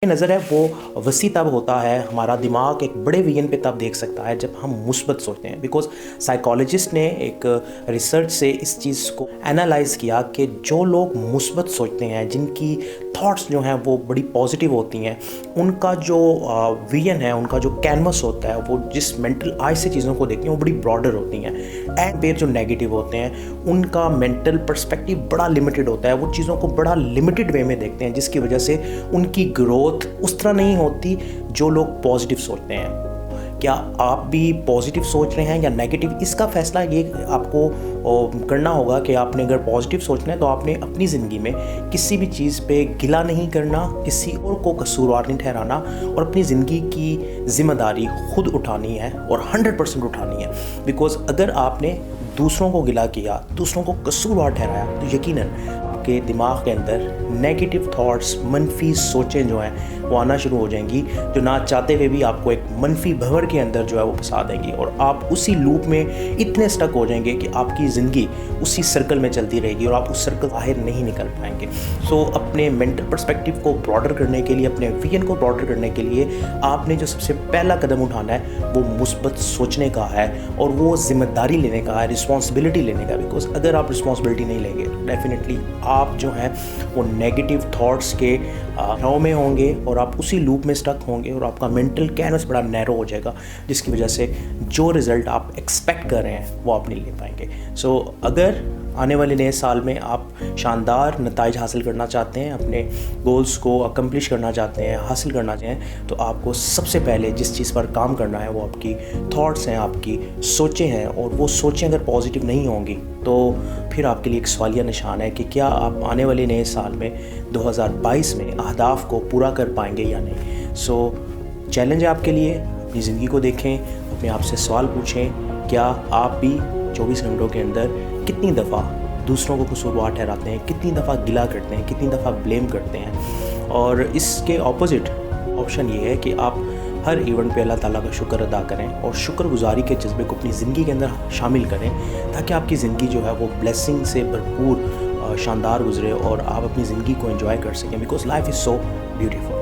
نظر ہے وہ وسیع تب ہوتا ہے، ہمارا دماغ ایک بڑے ویژن پہ تب دیکھ سکتا ہے جب ہم مثبت سوچتے ہیں. بیکاز سائیکالوجسٹ نے ایک ریسرچ سے اس چیز کو انالائز کیا کہ جو لوگ مثبت سوچتے ہیں، جن کی تھاٹس جو ہیں وہ بڑی پازیٹیو ہوتی ہیں، ان کا جو ویژن ہے، ان کا جو کینوس ہوتا ہے، وہ جس مینٹل آئی سے چیزوں کو دیکھتے ہیں وہ بڑی براڈر ہوتی ہیں. اینڈ پیر جو نیگیٹو ہوتے ہیں ان کا مینٹل پرسپیکٹیو بڑا لمیٹڈ ہوتا ہے، وہ چیزوں کو بڑا لمیٹڈ وے میں دیکھتے ہیں، جس کی وجہ سے ان کی گروتھ اس طرح نہیں ہوتی جو لوگ پازیٹیو سوچتے ہیں. کیا آپ بھی پازیٹیو سوچ رہے ہیں یا نیگیٹو؟ اس کا فیصلہ یہ آپ کو کرنا ہوگا کہ آپ نے اگر پازیٹیو سوچنا ہے تو آپ نے اپنی زندگی میں کسی بھی چیز پہ گلہ نہیں کرنا، کسی اور کو قصوروار نہیں ٹھہرانا، اور اپنی زندگی کی ذمہ داری خود اٹھانی ہے اور 100% اٹھانی ہے. بیکاز اگر آپ نے دوسروں کو گلہ کیا، دوسروں کو قصوروار ٹھہرایا، تو یقیناً آپ کے دماغ کے اندر نیگیٹو تھاٹس، منفی سوچیں جو ہیں وہ آنا شروع ہو جائیں گی، جو نہ چاہتے ہوئے بھی آپ کو ایک منفی بھنور کے اندر جو ہے وہ پھنسا دیں گی، اور آپ اسی لوپ میں اتنے اسٹک ہو جائیں گے کہ آپ کی زندگی اسی سرکل میں چلتی رہے گی اور آپ اس سرکل باہر نہیں نکل پائیں گے. سو اپنے مینٹل پرسپیکٹیو کو براڈر کرنے کے لیے، اپنے ویژن کو براڈر کرنے کے لیے آپ نے جو سب سے پہلا قدم اٹھانا ہے وہ مثبت سوچنے کا ہے، اور وہ ذمہ داری لینے کا ہے، رسپانسبلٹی لینے کا. بیکاز اگر آپ رسپانسبلٹی نہیں لیں گے تو ڈیفینیٹلی آپ جو ہیں وہ نیگیٹو تھاٹس کے رو میں ہوں گے، اور آپ اسی لوپ میں اسٹک ہوں گے، اور آپ کا مینٹل کینوس بڑا نیرو ہو جائے گا، جس کی وجہ سے جو رزلٹ آپ ایکسپیکٹ کر رہے ہیں وہ آپ نہیں لے پائیں گے. سو اگر آنے والے نئے سال میں آپ شاندار نتائج حاصل کرنا چاہتے ہیں، اپنے گولز کو اکمپلش کرنا چاہتے ہیں، حاصل کرنا چاہتے ہیں، تو آپ کو سب سے پہلے جس چیز پر کام کرنا ہے وہ آپ کی تھاٹس ہیں، آپ کی سوچیں ہیں. اور وہ سوچیں اگر پازیٹیو نہیں ہوں گی تو پھر آپ کے لیے ایک سوالیہ نشان ہے کہ کیا آپ آنے والے نئے سال میں 2022 میں اہداف کو پورا کر پائیں گے یا نہیں. سو چیلنج ہے آپ کے لیے، اپنی زندگی کو دیکھیں، اپنے آپ سے سوال پوچھیں، کیا آپ بھی 24 گھنٹوں کے اندر کتنی دفعہ دوسروں کو قصوروار ٹھہراتے ہیں، کتنی دفعہ گلہ کرتے ہیں، کتنی دفعہ بلیم کرتے ہیں. اور اس کے اپوزٹ آپشن یہ ہے کہ آپ ہر ایونٹ پہ اللہ تعالیٰ کا شکر ادا کریں اور شکر گزاری کے جذبے کو اپنی زندگی کے اندر شامل کریں، تاکہ آپ کی زندگی جو ہے وہ بلیسنگ سے بھرپور شاندار گزرے اور آپ اپنی زندگی کو انجوائے کر سکیں. Because life is so beautiful.